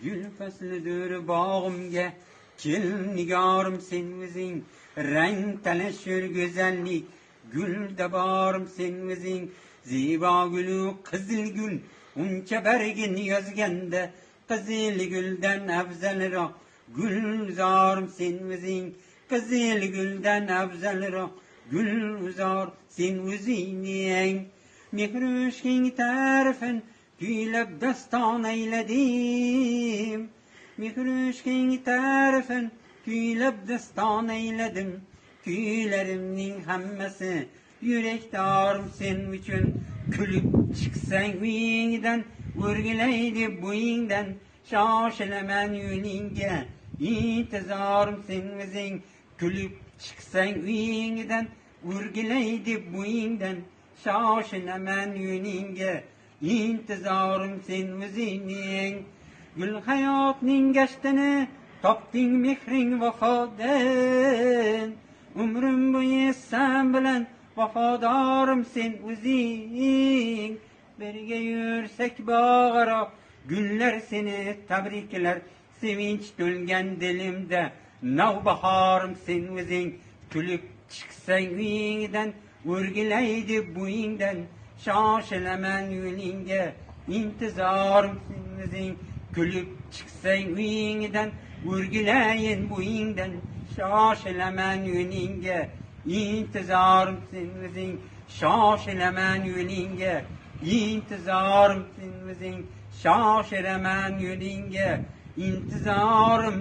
Gül faslidir bağımga, kel nigarım sen özing, renk telaşır güzellik, gülde barım sen özing, ziba gülü kızıl gül, unça bergin yazganda, kızıl gülden afzalroq, gülzarım sen özing, kızıl gülden afzalroq, gülzar sen özing. Mehrüşkin tarifin güylep dastan eyledim. Mehrüşkin tarifin güylep dastan eyledim. Güylerimnin hammasi yürekdarım sen üçün. Külüp çıksan uyingden, örgüleydi buyingden. Şaşılaman yülinge, intizarım sen özing. Külüp çıksan uyingden, örgüleydi buyingden. Şaşılaman yülinge, intizarım sen özing. Gül hayatning gashtini topding mehring vafodan. Umrim bo'yi sen bilan vafodorim sen o'zing. Birga yursak bog'aro, gullar seni tabriklar. Sevinch to'lgan dilimda navbahorim sen o'zing. Kulib chiqsang uyingdan, o'rgilaydi bo'yingdan. Shoshilaman yo'lingga, intizorim sen o'zing. Kulib chiqsang uyingdan, o'rgilayin bo'yingdan. Shoshilaman yo'lingga, intizorim sen o'zing. Shoshilaman yo'lingga, intizorim sen o'zing. Shoshilaman yo'lingga, intizorim